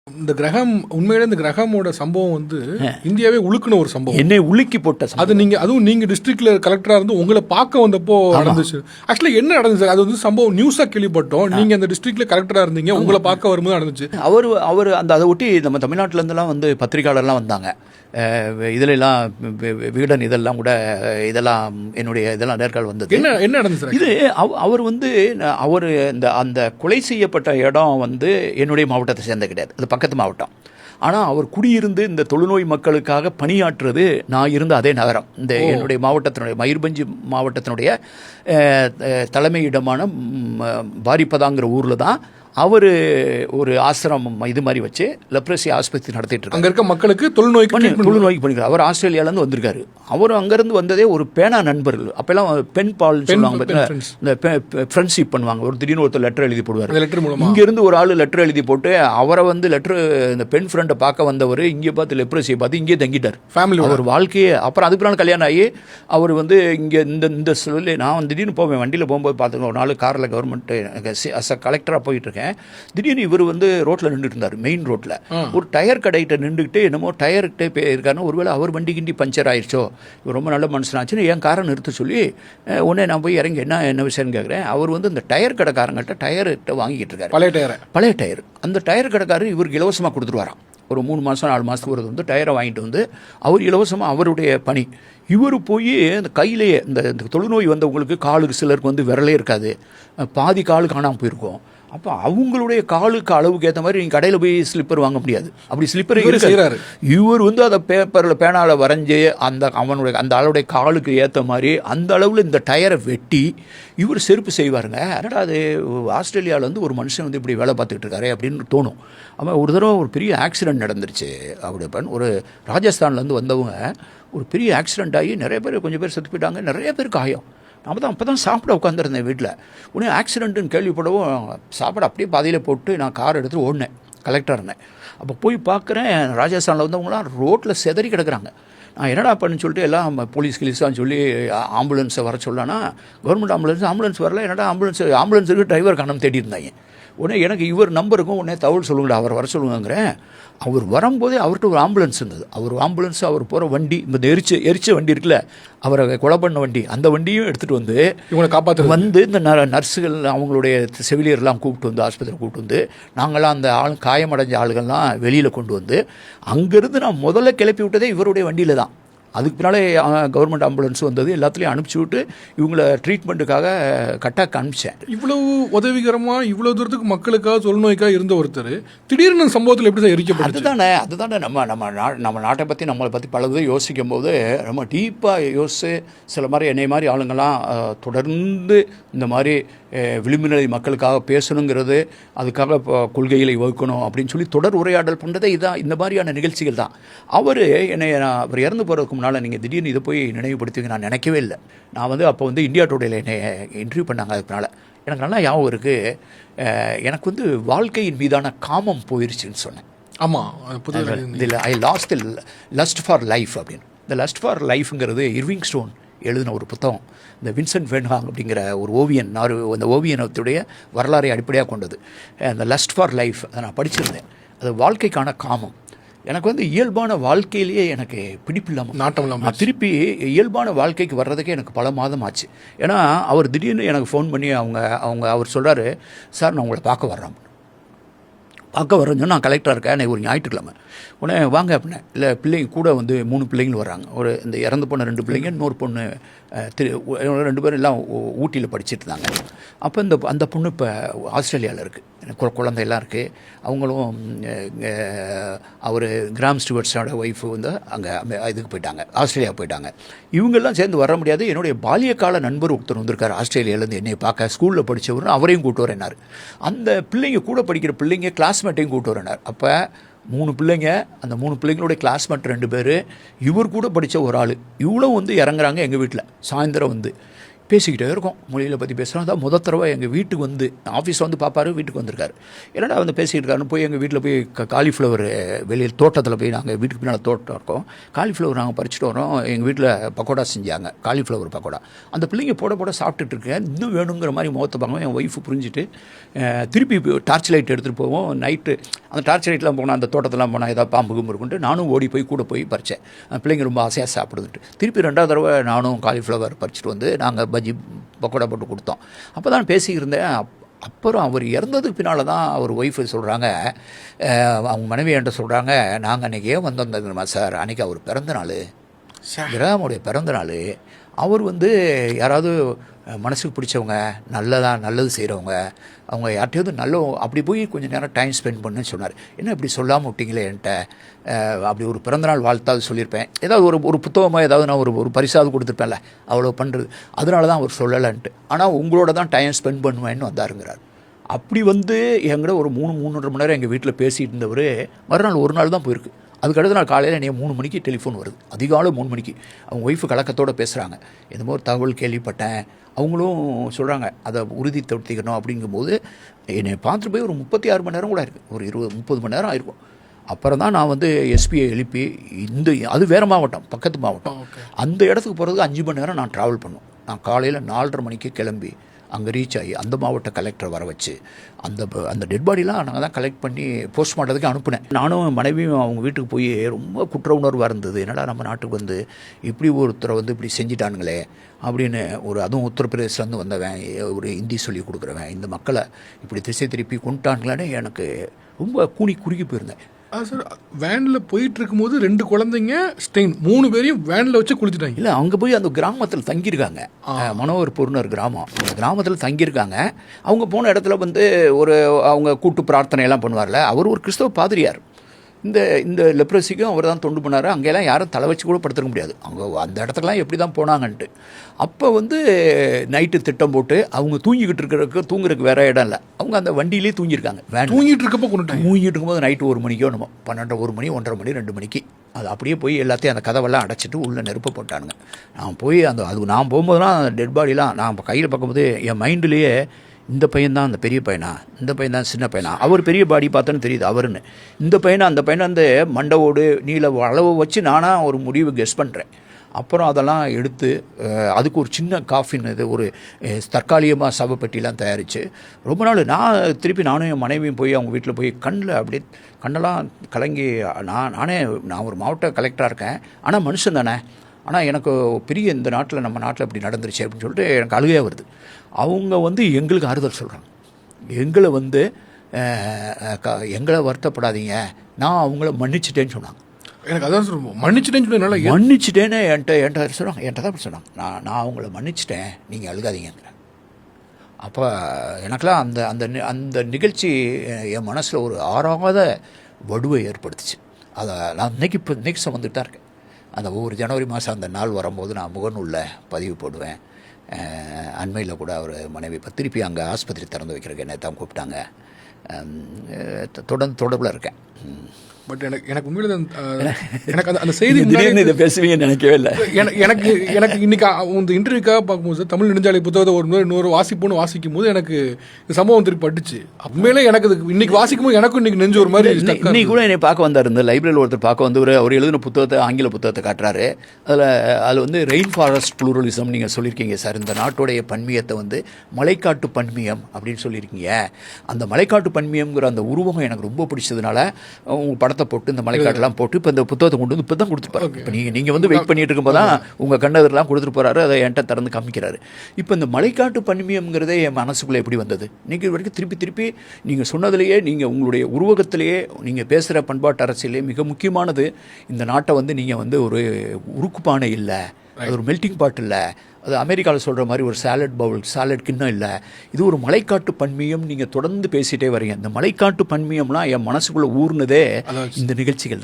இந்த கிரகம் உண்மையிலே இந்த கிரகமோட சம்பவம் வந்து இந்தியாவே உழுக்குன ஒரு சம்பவம். என்னை உலுக்கி போட்ட அது நீங்க அதுவும் நீங்க டிஸ்ட்ரிக்ட்ல கலெக்டரா இருந்து உங்களை பார்க்க வந்தப்போ நடந்துச்சு. ஆக்சுவலி என்ன நடந்துச்சு? அது வந்து சம்பவம் நியூஸா கேள்விப்பட்டோம். நீங்க அந்த டிஸ்ட்ரிக்ட்ல கலெக்டரா இருந்தீங்க, உங்களை பார்க்க வரும்போது நடந்துச்சு. அவர் அந்த அதை ஒட்டி நம்ம தமிழ்நாட்டில இருந்தெல்லாம் வந்து பத்திரிகையாளர்லாம் வந்தாங்க. இதிலெல்லாம் விகடன் இதெல்லாம் கூட இதெல்லாம் என்னுடைய இதெல்லாம் நேர்கால் வந்தது. என்ன என்ன நடந்துச்சு? இது அவர் வந்து அவர் அந்த கொலை செய்யப்பட்ட இடம் வந்து என்னுடைய மாவட்டத்தை சேர்ந்த கிடையாது, அது பக்கத்து மாவட்டம். ஆனால் அவர் குடியிருந்து இந்த தொழுநோய் மக்களுக்காக பணியாற்றுறது நான் இருந்த அதே நகரம், இந்த என்னுடைய மாவட்டத்தினுடைய மயூர்பஞ்ச் மாவட்டத்தினுடைய தலைமையிடமான பாரிப்பதாங்கிற ஊரில் தான் அவர் ஒரு ஆசிரமம் இது மாதிரி வச்சு லெப்ரசி ஆஸ்பத்திரி நடத்திட்டு இருக்காரு. அங்கே இருக்க மக்களுக்கு தொழுநோய்க்கு பண்ணிக்கிறார். அவர் ஆஸ்திரேலியாவிலேருந்து வந்திருக்காரு. அவர் அங்கேருந்து வந்ததே ஒரு பேனா நண்பர்கள், அப்போல்லாம் பென் பால் சொல்லுவாங்க, இந்த ஃப்ரெண்ட்ஷிப் பண்ணுவாங்க. ஒரு திடீர்னு ஒருத்தர் லெட்டர் எழுதி போடுவார். இங்கேருந்து ஒரு ஆள் லெட்டர் எழுதி போட்டு அவரை வந்து லெட்டர் இந்த பெண் ஃப்ரெண்டை பார்க்க வந்தவர் இங்கே பார்த்து லெப்ரசியை பார்த்து இங்கே தங்கிட்டார். ஃபேமிலி அவர் வாழ்க்கையே. அப்புறம் அதுக்கு பிறகு கல்யாணம் ஆகி அவர் வந்து இங்கே இந்த சொல்லி நான் திடீர்னு போவேன், வண்டியில் போகும்போது பார்த்துங்க ஒரு நாள் காரில் கவர்மெண்ட் கலெக்டராக போயிட்டு இருக்கேன். திடீர்னு இவர் வந்து ரோட்டில் நின்றுட்டு இருந்தார், மெயின் ரோட்டில். ஒரு டயர் கடைகிட்ட நின்றுக்கிட்டு என்னமோ டயர்கிட்டே போயிருக்காருன்னு, ஒருவேளை அவர் வண்டி கிண்டி பஞ்சர் ஆயிடுச்சோ, இவர் ரொம்ப நல்ல மனுஷனாச்சுன்னு என் காரை நிறுத்த சொல்லி உடனே நான் போய் இறங்கி என்ன விஷயம்னு கேட்குறேன். அவர் வந்து இந்த டயர் கடைக்காரங்கிட்ட டயர்கிட்ட வாங்கிக்கிட்டு இருக்காரு, பழைய டயர். அந்த டயர் கடைக்காரர் இவருக்கு இலவசமாக கொடுத்துருவாராம். ஒரு 3 மாதம் 4 மாதத்துக்கு ஒரு வந்து டயரை வாங்கிட்டு வந்து அவர் இலவசமாக அவருடைய பணி. இவர் போய் அந்த கையிலேயே இந்த தொழுநோய் வந்தவங்களுக்கு காலுக்கு சிலருக்கு வந்து விரலே இருக்காது, பாதி காலு காணாமல் போயிருக்கும். அப்போ அவங்களுடைய காலுக்கு அளவுக்கு ஏற்ற மாதிரி நீங்கள் கடையில் போய் ஸ்லிப்பர் வாங்க முடியாது, அப்படி ஸ்லிப்பரை செய்கிறாரு. இவர் வந்து அதை பேப்பரில் பேனாவில் வரைஞ்சி அந்த ஆளுடைய காலுக்கு ஏற்ற மாதிரி அந்த அளவில் இந்த டயரை வெட்டி இவர் செருப்பு செய்வாருங்க. அதனால் அது ஆஸ்திரேலியாவில் வந்து ஒரு மனுஷன் வந்து இப்படி வேலை பார்த்துக்கிட்டு இருக்காரு அப்படின்னு தோணும். அவன் ஒரு தடவை ஒரு பெரிய ஆக்சிடென்ட் நடந்துருச்சு. அப்படி ஒரு ராஜஸ்தான்லேருந்து வந்தவங்க ஒரு பெரிய ஆக்சிடென்ட் ஆகி நிறைய பேர், கொஞ்சம் பேர் செத்து போயிட்டாங்க, நிறைய பேருக்கு காயம். நம்ம தான் அப்போ தான் சாப்பிட உட்காந்துருந்தேன் வீட்டில். உடனே ஆக்சிடென்ட்டுன்னு கேள்விப்படவும் சாப்பாடு அப்படியே பாதியில் போட்டு நான் கார் எடுத்து ஓடினேன், கலெக்டராக இருந்தேன். அப்போ போய் பார்க்குறேன், ராஜஸ்தானில் வந்தவங்களாம் ரோட்டில் செதறி கிடக்குறாங்க. நான் என்னடா பண்ணுன்னு சொல்லிட்டு எல்லாம் போலீஸ் கிலீஸான்னு சொல்லி ஆம்புலன்ஸை வர சொல்லனா, கவர்மெண்ட் ஆம்புலன்ஸ் வரல. என்னடா ஆம்புலன்ஸுக்கு டிரைவர் காணாமல் தேடி இருந்தாங்க. உடனே எனக்கு இவர் நம்பருக்கும் உடனே தகவல் சொல்லுங்கடா, அவர் வர சொல்லுங்கிறேன். அவர் வரும்போதே அவர்கிட்ட ஒரு ஆம்புலன்ஸ் இருந்தது. அவர் போகிற வண்டி, இந்த எரிச்ச வண்டி இருக்குல்ல, அவரை கொலை பண்ண வண்டி, அந்த வண்டியும் எடுத்துகிட்டு வந்து இவங்களை காப்பாற்ற வந்து இந்த நர்ஸுகள் அவங்களுடைய செவிலியர்லாம் கூப்பிட்டு வந்து ஆஸ்பத்திரி கூப்பிட்டு வந்து நாங்களாம் அந்த காயமடைஞ்ச ஆளுகள்லாம் வெளியில் கொண்டு வந்து அங்கேருந்து நான் முதல்ல கிளப்பி விட்டதே இவருடைய வண்டியில் தான். அதுக்கு பின்னாலே கவர்மெண்ட் ஆம்புலன்ஸ் வந்தது, எல்லாத்துலேயும் அனுப்பிச்சி விட்டு இவங்களை ட்ரீட்மெண்ட்டுக்காக கட்டாக்கு அனுப்பிச்சேன். இவ்வளவு உதவிகரமாக இவ்வளோ தூரத்துக்கு மக்களுக்காக தொழுநோய்க்காக இருந்த ஒருத்தர் திடீர்னு சம்பவத்தில் எப்படி தான் எரிக்கப்பட்டது? அதுதானே நம்ம நாட்டை பற்றி நம்மளை பற்றி பலது யோசிக்கும் போது ரொம்ப டீப்பாக யோசித்து சில மாதிரி என்னை மாதிரி ஆளுங்கள்லாம் தொடர்ந்து இந்த மாதிரி விளிம்புநிலை மக்களுக்காக பேசணுங்கிறது, அதுக்காக கொள்கைகளை வகுக்கணும் அப்படின்னு சொல்லி தொடர் உரையாடல் பண்ணுறதே இதுதான், இந்த மாதிரியான நிகழ்ச்சிகள் தான். அவர் இறந்து போகிறதுக்கு முன்னால் நீங்கள் திடீர்னு இதை போய் நினைவுபடுத்துவீங்க நான் நினைக்கவே இல்லை. நான் வந்து அப்போ வந்து இந்தியா டுடேல என்னை இன்டர்வியூ பண்ணாங்க. அதுக்குனால எனக்கு நல்லா ஞாபகம் இருக்குது. எனக்கு வந்து வாழ்க்கையின் மீதான காமம் போயிருச்சுன்னு சொன்னேன். ஆமாம், இதில் ஐ last the lost for life அப்படின்னு. இந்த லஸ்ட் ஃபார் லைஃப்ங்கிறது இர்விங் ஸ்டோன் எழுதின ஒரு புத்தகம். இந்த வின்சென்ட் வென்ஹாங் அப்படிங்கிற ஒரு ஓவியன், அந்த ஓவியனத்துடைய வரலாறை அடிப்படையாக கொண்டது. அந்த லஸ்ட் ஃபார் லைஃப் அதை நான் படிச்சிருந்தேன். அது வாழ்க்கைக்கான காமம். எனக்கு வந்து இயல்பான வாழ்க்கையிலேயே எனக்கு பிடிப்பில்லாமல், நாட்டம் இல்லாமல் திருப்பி இயல்பான வாழ்க்கைக்கு வர்றதுக்கே எனக்கு பல மாதம் ஆச்சு. ஏன்னா அவர் திடீர்னு எனக்கு ஃபோன் பண்ணி அவர் சொல்கிறாரு, சார் நான் உங்களை பார்க்க வரேன்னு. நான் கலெக்டராக இருக்கேன், எனக்கு ஒரு ஞாயிற்றுக்கிழமை. உடனே வாங்க அப்படின்னேன். இல்லை பிள்ளைங்க கூட வந்து 3 பிள்ளைங்களும் வர்றாங்க. ஒரு இந்த இறந்து போன 2 பிள்ளைங்க, இன்னொரு பொண்ணு 2 பேரும் எல்லாம் ஊட்டியில் படிச்சுட்டு இருந்தாங்க. அப்போ அந்த பொண்ணு இப்போ ஆஸ்திரேலியாவில் இருக்குது, எனக்கு குழந்தையெல்லாம் இருக்குது. அவங்களும் அவர் கிராம் ஸ்டூவர்ட்ஸோட ஒய்ஃபு வந்து அங்கே இதுக்கு போயிட்டாங்க, ஆஸ்திரேலியா போயிட்டாங்க. இவங்கெல்லாம் சேர்ந்து வர முடியாது. என்னுடைய பால்யக்கால நண்பர் ஒருத்தர் வந்திருக்கார் ஆஸ்திரேலியாவிலேருந்து என்னை பார்க்க, ஸ்கூலில் படித்தவர், அவரையும் கூப்பிட்டு வரேனார். அந்த பிள்ளைங்க கூட படிக்கிற பிள்ளைங்க கிளாஸ்மேட்டையும் கூப்பிட்டு வரேனார். அப்போ 3 பிள்ளைங்க, அந்த 3 பிள்ளைங்களுடைய கிளாஸ்மேட் 2 பேர், இவர் கூட படித்த ஒரு ஆள், இவ்வளோ வந்து இறங்குறாங்க எங்கள் வீட்டில் சாயந்தரம் வந்து. பேசிக்கிட்டே இருக்கோம், மொழியில் பற்றி பேசுகிறோம். அதான் முதல் தடவை எங்கள் வீட்டுக்கு வந்து ஆஃபீஸில் வந்து பார்ப்பாரு, வீட்டுக்கு வந்திருக்காரு. என்னடா வந்து பேசிக்கிட்டு இருக்காருன்னு போய் எங்கள் வீட்டில் போய் காலிஃப்ளவர் வெளியில் தோட்டத்தில் போய் நாங்கள் வீட்டுக்கு பின்னால் தோட்டம் இருக்கோம், காலிஃப்ளவர் நாங்கள் பறிச்சுட்டு வரோம். எங்கள் வீட்டில் பக்கோடா செஞ்சாங்க, காலிஃப்ளவர் பக்கோடா. அந்த பிள்ளைங்க போட போட சாப்பிட்டுட்டு இருக்கேன், இன்னும் வேணுங்கிற மாதிரி முகத்தை பார்க்கணும். என் ஒய்ஃபு புரிஞ்சுட்டு திருப்பி டார்ச் லைட் எடுத்துகிட்டு போவோம். நைட்டு அந்த டார்ச் லைட்லாம் போனால் அந்த தோட்டத்தெல்லாம் போனால் ஏதாவது பாம்பு கும்பு இருக்குன்ட்டு நானும் ஓடி போய் கூட போய் பறித்தேன். பிள்ளைங்க ரொம்ப ஆசையாக சாப்பிடுதுன்ட்டு திருப்பி 2வது தடவை நானும் காலிஃப்ளவர் பறிச்சுட்டு வந்து நாங்கள் பஜ்ஜி பக்கோடா போட்டு கொடுத்தோம். அப்போ தான் பேசியிருந்தேன். அப்புறம் அவர் இறந்ததுக்கு பின்னால் தான் அவர் ஒய்ஃபு சொல்கிறாங்க, அவங்க மனைவி என்கிட்ட சொல்கிறாங்க, நாங்கள் அன்றைக்கி ஏன் வந்திருந்தோம் சார், அன்றைக்கி அவர் பிறந்த நாள், கிரகமுடைய பிறந்த நாள். அவர் வந்து யாராவது மனசுக்கு பிடிச்சவங்க, நல்லது செய்கிறவங்க, அவங்க யார்கிட்டையாவது அப்படி போய் கொஞ்சம் நேரம் டைம் ஸ்பெண்ட் பண்ணுன்னு சொன்னார். என்ன இப்படி சொல்லாமல் விட்டீங்களே என்கிட்ட, அப்படி ஒரு பிறந்தநாள் வாழ்த்தாவது சொல்லியிருப்பேன், ஏதாவது ஒரு புத்தகமாக ஏதாவது நான் ஒரு பரிசாவது கொடுத்துருப்பேன்ல, அவ்வளோ பண்ணுறது, அதனால தான் அவர் சொல்லலைன்ட்டு. ஆனால் உங்களோட தான் டைம் ஸ்பெண்ட் பண்ணுவேன்னு வந்தாருங்கிறார். அப்படி வந்து என்கிட்ட ஒரு 3-3.5 மணி நேரம் எங்கள் வீட்டில் பேசிகிட்டு இருந்தவர் மறுநாள் ஒரு நாள் தான் போயிருக்கு. அதுக்கடுத்து நான் காலையில் என்னைய 3 மணிக்கு டெலிஃபோன் வருது, அதிகாலை 3 மணிக்கு. அவங்க ஒய்ஃபு கலக்கத்தோடு பேசுகிறாங்க, என்னமோ ஒரு தகவல் கேள்விப்பட்டேன். அவங்களும் சொல்கிறாங்க அதை உறுதிப்படுத்திக்கணும். அப்படிங்கும்போது என்னை பார்த்துட்டு போய் ஒரு 36 மணி நேரம் கூட இருக்குது, ஒரு 20-30 மணி நேரம் ஆயிருக்கும். அப்புறம் தான் நான் வந்து எஸ்பியை எழுப்பி அது வேறு மாவட்டம், பக்கத்து மாவட்டம், அந்த இடத்துக்கு போகிறதுக்கு 5 மணி நேரம் நான் ட்ராவல் பண்ணோம். நான் காலையில் 4:30 மணிக்கு கிளம்பி அங்கே ரீச் ஆகி அந்த மாவட்ட கலெக்டரை வர வச்சு அந்த டெட் பாடிலாம் நாங்கள் தான் கலெக்ட் பண்ணி போஸ்ட்மார்ட்டத்துக்கு அனுப்புனேன். நானும் மனைவியும் அவங்க வீட்டுக்கு போய் ரொம்ப குற்ற உணர்வாக இருந்தது. என்னடா நம்ம நாட்டுக்கு வந்து இப்படி ஒருத்தரை வந்து இப்படி செஞ்சிட்டானுங்களே அப்படின்னு. அதுவும் உத்தரப்பிரதேசிலேருந்து வந்தவன், ஒரு ஹிந்தி சொல்லி கொடுக்குறவன், இந்த மக்களை இப்படி திசை திருப்பி கொண்டுட்டானுங்களேன்னு எனக்கு ரொம்ப குறுகி போயிருந்தேன். சார், வேனில் போயிட்டு இருக்கும்போது 2 குழந்தைங்க ஸ்டெயின், 3 பேரையும் வேனில் வச்சு குளிச்சுட்டாங்க. இல்லை, அங்கே போய் அந்த கிராமத்தில் தங்கியிருக்காங்க, மனோகர்பூர்னு கிராமம், அந்த கிராமத்தில் தங்கியிருக்காங்க. அவங்க போன இடத்துல வந்து அவங்க கூட்டு பிரார்த்தனையெல்லாம் பண்ணுவார்ல, அவர் ஒரு கிறிஸ்தவ பாதிரியார். இந்த லெப்ரஸிக்கும் அவர் தான் தொண்டு பண்ணார். அங்கெல்லாம் யாரும் தலை வச்சு கூட படுத்துக்க முடியாது, அவங்க அந்த இடத்துக்குலாம் எப்படி தான் போனாங்கன்ட்டு. அப்போ வந்து நைட்டு திட்டம் போட்டு அவங்க தூங்குறதுக்கு வேறு இடம் இல்லை, அவங்க அந்த வண்டியிலே தூங்கியிருக்காங்க. தூங்கிட்டு இருக்கும்போது நைட்டு 1 மணிக்கோ நம்ம 1 மணி 1:30 மணி 2 மணிக்கு அது அப்படியே போய் எல்லாத்தையும் அந்த கதவெல்லாம் அடைச்சிட்டு உள்ளே நெருப்ப போட்டானுங்க. நான் போய் நான் போகும்போதுலாம் அந்த டெட் பாடிலாம் நான் கையில் பார்க்கும்போது என் மைண்ட்லேயே இந்த பையன்தான் அந்த பெரிய பையனா, இந்த பையன் தான் சின்ன பையனா, அவர் பெரிய பாடி பார்த்தோன்னு தெரியுது அவருன்னு, இந்த பையனை அந்த பையனை அந்த மண்டவோடு நீல அளவு வச்சு நானாக ஒரு முடிவு கெஸ் பண்ணுறேன். அப்புறம் அதெல்லாம் எடுத்து அதுக்கு ஒரு சின்ன காஃபின் ஒரு தற்காலிகமாக சவப்பெட்டிலாம் தயாரித்து ரொம்ப நாள் நானும் என் மனைவியும் போய் அவங்க வீட்டில் போய் அப்படியே கண்ணெல்லாம் கலங்கி நான் ஒரு மாவட்ட கலெக்டராக இருக்கேன், ஆனால் மனுஷன் தானே, ஆனால் எனக்கு பெரிய இந்த நாட்டில் நம்ம நாட்டில் இப்படி நடந்துருச்சு அப்படின்னு சொல்லிட்டு எனக்கு அழுகையாக வருது. அவங்க வந்து எங்களுக்கு ஆறுதல் சொல்கிறாங்க, எங்களை வருத்தப்படாதீங்க, நான் அவங்கள மன்னிச்சிட்டேன்னு சொன்னாங்க. எனக்கு அதான் சொல்லுவோம், மன்னிச்சிட்டேன்னு என்கிட்ட சொல்கிறாங்க, என்கிட்ட தான் அப்படி சொன்னாங்க, நான் அவங்கள மன்னிச்சிட்டேன், நீங்கள் அழுகாதீங்கிற. அப்போ எனக்கெல்லாம் அந்த நிகழ்ச்சி என் மனசில் ஒரு ஆறாத வடுவை ஏற்படுத்துச்சு. அதை நான் இன்னைக்கு சுமந்துட்டு தான் இருக்கேன். அந்த ஒவ்வொரு ஜனவரி மாதம் அந்த நாள் வரும்போது நான் முகநூலில் பதிவு போடுவேன். அண்மையில் கூட அவர் மனைவி இப்போ திருப்பி அங்கே ஆஸ்பத்திரி திறந்து வைக்கிறதுக்கு என்ன தான் கூப்பிட்டாங்க. தொடர்பில் இருக்கேன். பட் எனக்கு உண்மையில எனக்கு அந்த செய்தி இதை பேசுவீங்கன்னு நினைக்கவே இல்லை. எனக்கு இன்னைக்கு இந்த இன்டர்வியூக்காக பார்க்கும்போது சார், தமிழ் நெடுஞ்சாலை புத்தகத்தை இன்னொரு வாசிக்கும் போது எனக்கு இந்த சம்பவம் திருப்பி பட்டுச்சு. உண்மையிலே எனக்கு இன்னைக்கு வாசிக்கும் போது எனக்கும் இன்னைக்கு நெஞ்சு ஒரு மாதிரி. இன்னைக்கு கூட என்னை பார்க்க வந்தார், இந்த லைப்ரரியில் ஒருத்தர் பார்க்க வந்து அவர் எழுதின புத்தகத்தை, ஆங்கில புத்தகத்தை காட்டுறாரு. அதில் வந்து ரெயின் ஃபாரஸ்ட் ப்ளூரலிசம் நீங்கள் சொல்லியிருக்கீங்க சார், இந்த நாட்டுடைய பன்மியத்தை வந்து மலைக்காட்டு பன்மியம் அப்படின்னு சொல்லியிருக்கீங்க. அந்த மலைக்காட்டு பன்மியம்ங்கிற அந்த உருவகம் எனக்கு ரொம்ப பிடிச்சதுனால உங்கள் படத்தை போட்டு இந்த மலைக்காட்டெல்லாம் போட்டு இப்போ இந்த புத்தகத்தை கொண்டு வந்து இப்போ தான் கொடுத்துருப்பாரு. இப்போ நீங்கள் வந்து வெயிட் பண்ணிட்டு இருக்கும்போது தான் உங்கள் கண்ணதெல்லாம் கொடுத்துட்டு போகிறாரு, அதை என்கிட்ட திறந்து காமிக்கிறாரு. இப்போ இந்த மலைக்காட்டு பன்மியம்ங்கிறதே என் மனசுக்குள்ளே எப்படி வந்தது, இன்றைக்கி வரைக்கும் திருப்பி நீங்கள் சொன்னதுலேயே, நீங்கள் உங்களுடைய உருவகத்திலேயே நீங்கள் பேசுகிற பண்பாட்டு அரசியலே மிக முக்கியமானது, இந்த நாட்டை வந்து நீங்கள் வந்து ஒரு உருக்குப்பானை இல்லை, அது ஒரு மெல்டிங் பாட் இல்லை, அது அமெரிக்காவில் சொல்கிற மாதிரி ஒரு சாலட் கிண்ணம் இல்லை, இது ஒரு மலைக்காட்டு பன்மியம். நீங்கள் தொடர்ந்து பேசிகிட்டே வரீங்க. இந்த மலைக்காட்டு பன்மியம்லாம் என் மனசுக்குள்ளே ஊர்னதே இந்த நிகழ்ச்சிகள் தான்.